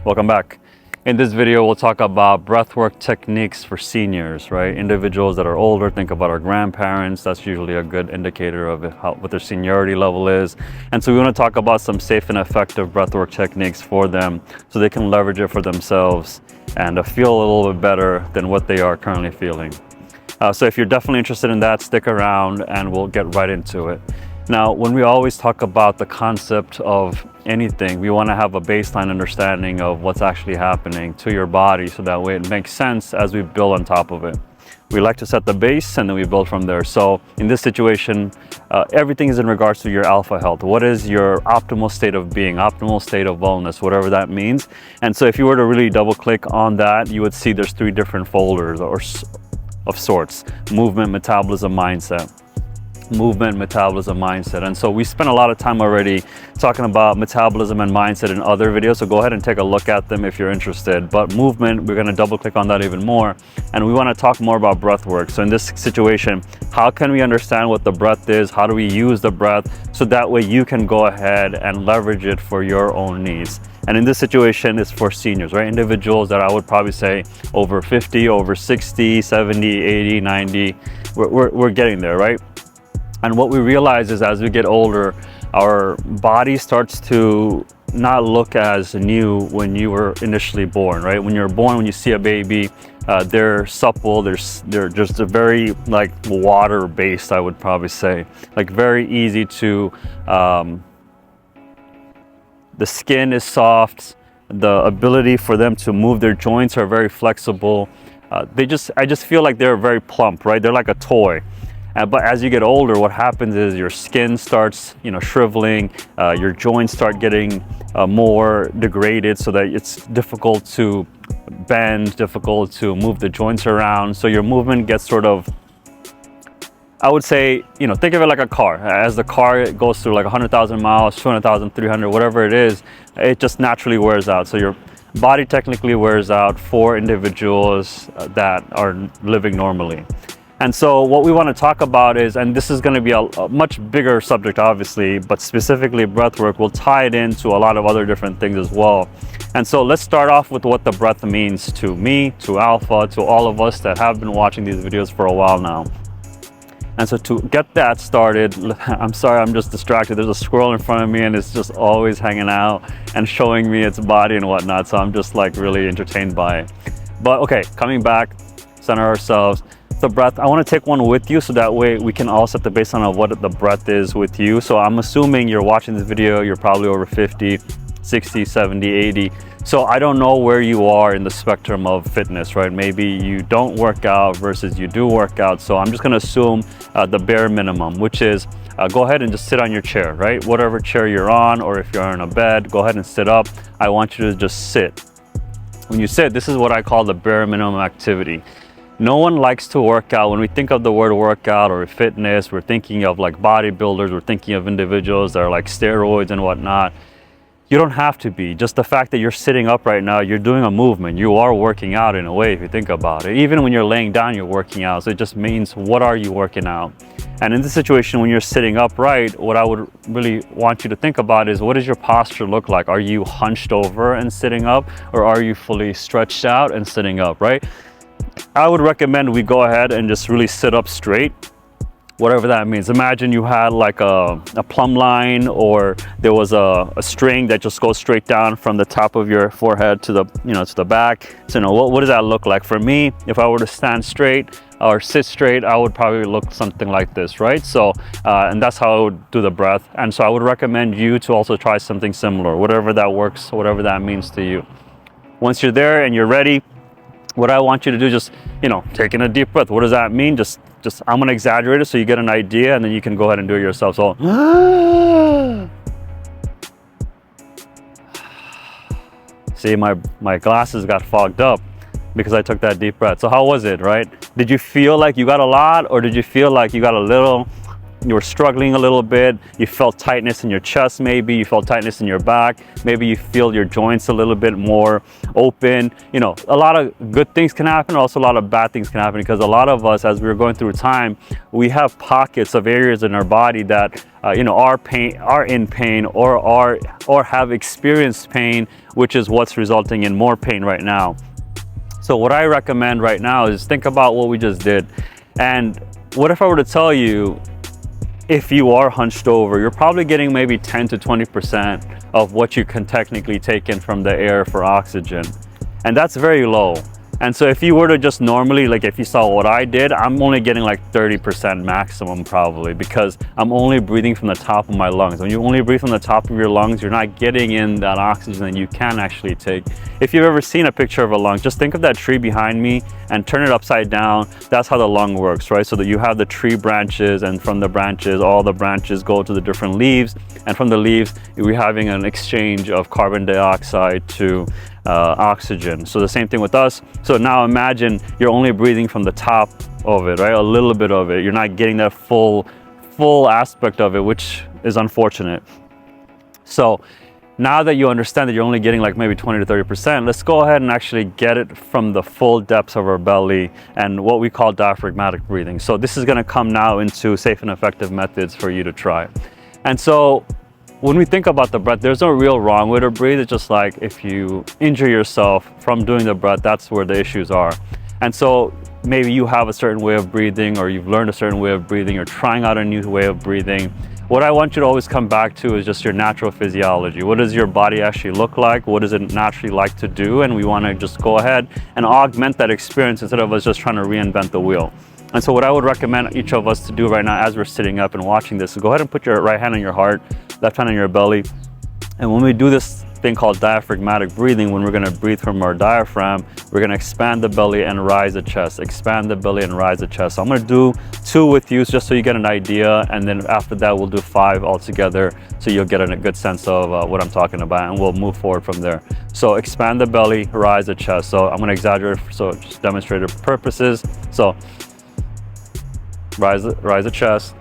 Welcome back. In this video, we'll talk about breathwork techniques for seniors, right? Individuals that are older. Think about our grandparents. That's usually a good indicator of what their seniority level is. And so we want to talk about some safe and effective breathwork techniques for them so they can leverage it for themselves and feel a little bit better than what they are currently feeling. So if you're definitely interested in that, stick around and we'll get right into it. Now, when we always talk about the concept of anything, we want to have a baseline understanding of what's actually happening to your body so that way it makes sense as we build on top of it. We like to set the base and then we build from there. So in this situation, everything is in regards to your alpha health. What is your optimal state of being, optimal state of wellness, whatever that means. And so if you were to really double click on that, you would see there's 3 different folders of sorts: movement, metabolism, mindset. Movement, metabolism, mindset. And so we spent a lot of time already talking about metabolism and mindset in other videos, so go ahead and take a look at them if you're interested. But movement, we're going to double click on that even more, and we want to talk more about breath work. So in this situation, how can we understand what the breath is? How do we use the breath so that way you can go ahead and leverage it for your own needs? And in this situation, it's for seniors, right? Individuals that I would probably say over 50, over 60, 70, 80, 90. We're getting there, right? And what we realize is as we get older, our body starts to not look as new when you were initially born, right? When you're born, when you see a baby, they're supple, they're just a very like water-based, I would probably say, like very easy to, the skin is soft, the ability for them to move their joints are very flexible. I just feel like they're very plump, right? They're like a toy. But as you get older, what happens is your skin starts, shriveling, your joints start getting more degraded so that it's difficult to bend, difficult to move the joints around. So your movement gets sort of, I would say, think of it like a car. As the car goes through like 100,000 miles, 200,000, 300, whatever it is, it just naturally wears out. So your body technically wears out for individuals that are living normally. And so what we want to talk about is, and this is going to be a much bigger subject obviously, but specifically breathwork, we'll tie it into a lot of other different things as well. And so let's start off with what the breath means to me, to Alpha, to all of us that have been watching these videos for a while now. And so to get that started, I'm sorry, I'm just distracted. There's a squirrel in front of me and it's just always hanging out and showing me its body and whatnot. So I'm just like really entertained by it. But okay, coming back, center ourselves. The breath, I want to take one with you so that way we can all set the baseline of what the breath is with you. So I'm assuming you're watching this video, you're probably over 50, 60, 70, 80. So I don't know where you are in the spectrum of fitness, right? Maybe you don't work out versus you do work out. So I'm just going to assume the bare minimum, which is go ahead and just sit on your chair, right? Whatever chair you're on, or if you're in a bed, go ahead and sit up. I want you to just sit. When you sit, this is what I call the bare minimum activity. No one likes to work out. When we think of the word workout or fitness, we're thinking of like bodybuilders, we're thinking of individuals that are like steroids and whatnot. You don't have to be. Just the fact that you're sitting up right now, you're doing a movement. You are working out in a way if you think about it. Even when you're laying down, you're working out. So it just means, what are you working out? And in this situation, when you're sitting upright, what I would really want you to think about is, what does your posture look like? Are you hunched over and sitting up, or are you fully stretched out and sitting up, right? I would recommend we go ahead and just really sit up straight, whatever that means. Imagine you had like a plumb line, or there was a string that just goes straight down from the top of your forehead to the, to the back. So, what does that look like? For me, if I were to stand straight or sit straight, I would probably look something like this, right? So, and that's how I would do the breath. And so I would recommend you to also try something similar, whatever that works, whatever that means to you. Once you're there and you're ready, what I want you to do, just, taking a deep breath. What does that mean? Just I'm going to exaggerate it so you get an idea, and then you can go ahead and do it yourself. So, see, my glasses got fogged up because I took that deep breath. So how was it, right? Did you feel like you got a lot, or did you feel like you got a little? you were struggling a little bit, you felt tightness in your chest, maybe you felt tightness in your back, maybe you feel your joints a little bit more open. You know, a lot of good things can happen, also a lot of bad things can happen, because a lot of us, as we're going through time, we have pockets of areas in our body that you know, are in pain, or have experienced pain, which is what's resulting in more pain right now. So what I recommend right now is think about what we just did. And what if I were to tell you, if you are hunched over, you're probably getting maybe 10 to 20% of what you can technically take in from the air for oxygen. And that's very low. And so if you were to just normally, like if you saw what I did, I'm only getting like 30% maximum probably, because I'm only breathing from the top of my lungs. When you only breathe from the top of your lungs, you're not getting in that oxygen that you can actually take. If you've ever seen a picture of a lung, just think of that tree behind me and turn it upside down. That's how the lung works, right? So that you have the tree branches, and from the branches, all the branches go to the different leaves. And from the leaves, we're having an exchange of carbon dioxide to oxygen. So the same thing with us. So now imagine you're only breathing from the top of it, right? A little bit of it. You're not getting that full aspect of it, which is unfortunate. So now that you understand that you're only getting like maybe 20 to 30%, let's go ahead and actually get it from the full depths of our belly, and what we call diaphragmatic breathing. So this is going to come now into safe and effective methods for you to try. And so when we think about the breath, there's no real wrong way to breathe. It's just like if you injure yourself from doing the breath, that's where the issues are. And so maybe you have a certain way of breathing, or you've learned a certain way of breathing, or trying out a new way of breathing. What I want you to always come back to is just your natural physiology. What does your body actually look like? What does it naturally like to do? And we want to just go ahead and augment that experience instead of us just trying to reinvent the wheel. And so what I would recommend each of us to do right now as we're sitting up and watching this is go ahead and put your right hand on your heart, left hand on your belly. And when we do this thing called diaphragmatic breathing, when we're going to breathe from our diaphragm, we're going to expand the belly and rise the chest, expand the belly and rise the chest. So I'm going to do 2 with you just so you get an idea, and then after that we'll do 5 altogether so you'll get a good sense of what I'm talking about, and we'll move forward from there. So expand the belly, rise the chest. So I'm going to exaggerate so just demonstrative purposes. So rise the chest,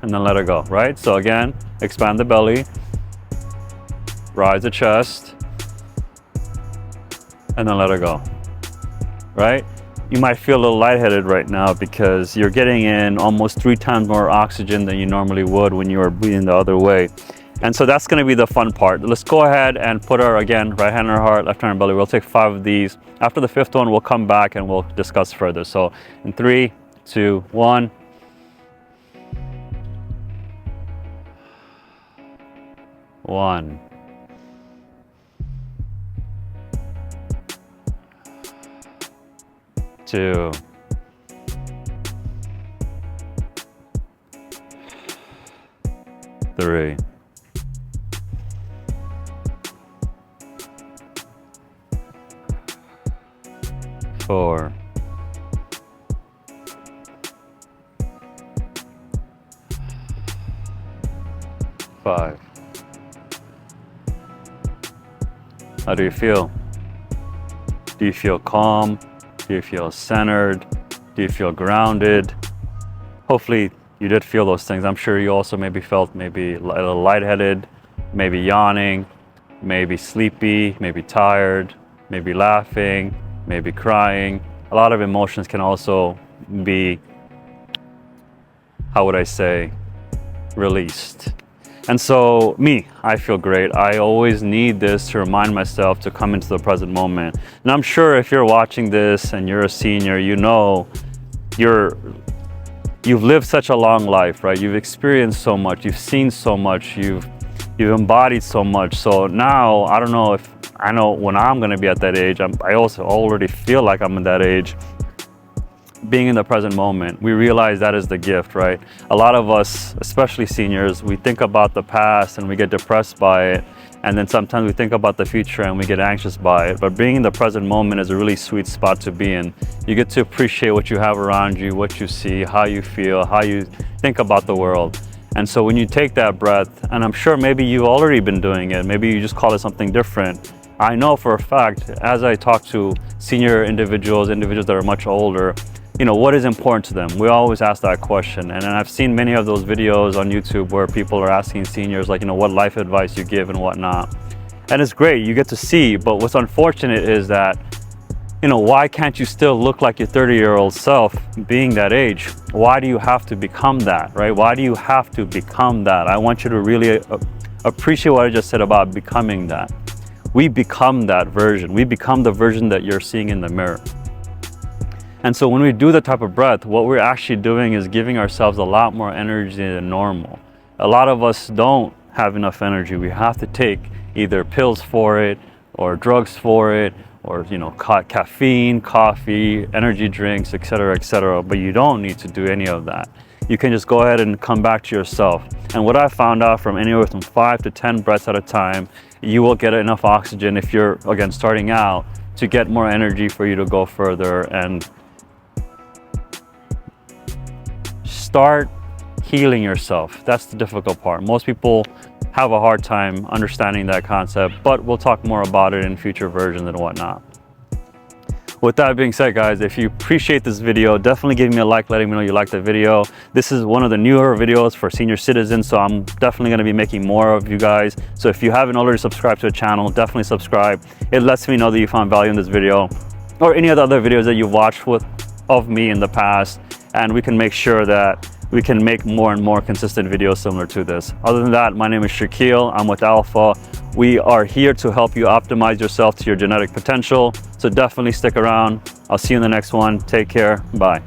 and then let it go, right? So again, expand the belly, rise the chest, and then let it go, right? You might feel a little lightheaded right now because you're getting in almost 3 times more oxygen than you normally would when you are breathing the other way. And so that's going to be the fun part. Let's go ahead and put our, again, right hand on our heart, left hand on our belly. We'll take 5 of these. After the 5th one, we'll come back and we'll discuss further. So in 3, 2, 1. One. 2. 3. 4. 5. How do you feel? Do you feel calm? Do you feel centered? Do you feel grounded? Hopefully you did feel those things. I'm sure you also maybe felt maybe a little lightheaded, maybe yawning, maybe sleepy, maybe tired, maybe laughing, maybe crying. A lot of emotions can also be, how would I say, released. And so I feel great. I always need this to remind myself to come into the present moment. And I'm sure if you're watching this and you're a senior, you know you've lived such a long life, right? You've experienced so much, you've seen so much, you've embodied so much. So now, I don't know if I know when I'm gonna be at that age. I also already feel like I'm in that age. Being in the present moment, we realize that is the gift, right? A lot of us, especially seniors, we think about the past and we get depressed by it. And then sometimes we think about the future and we get anxious by it. But being in the present moment is a really sweet spot to be in. You get to appreciate what you have around you, what you see, how you feel, how you think about the world. And so when you take that breath, and I'm sure maybe you've already been doing it, maybe you just call it something different. I know for a fact, as I talk to senior individuals that are much older, what is important to them? We always ask that question. And I've seen many of those videos on YouTube where people are asking seniors, like, what life advice you give and whatnot. And it's great, you get to see, but what's unfortunate is that, why can't you still look like your 30-year-old self being that age? Why do you have to become that, right? Why do you have to become that? I want you to really appreciate what I just said about becoming that. We become that version. We become the version that you're seeing in the mirror. And so when we do that type of breath, what we're actually doing is giving ourselves a lot more energy than normal. A lot of us don't have enough energy. We have to take either pills for it or drugs for it, or caffeine, coffee, energy drinks, etc., but you don't need to do any of that. You can just go ahead and come back to yourself. And what I found out, from anywhere from 5 to 10 breaths at a time, you will get enough oxygen if you're, again, starting out, to get more energy for you to go further and start healing yourself. That's the difficult part. Most people have a hard time understanding that concept, but we'll talk more about it in future versions and whatnot. With that being said, guys, if you appreciate this video, definitely give me a like, letting me know you like the video. This is one of the newer videos for senior citizens, so I'm definitely going to be making more of you guys. So if you haven't already subscribed to the channel, definitely subscribe. It lets me know that you found value in this video or any of the other videos that you've watched of me in the past, and we can make sure that we can make more and more consistent videos similar to this. Other than that, my name is Shaquille. I'm with Alpha. We are here to help you optimize yourself to your genetic potential. So definitely stick around. I'll see you in the next one. Take care. Bye.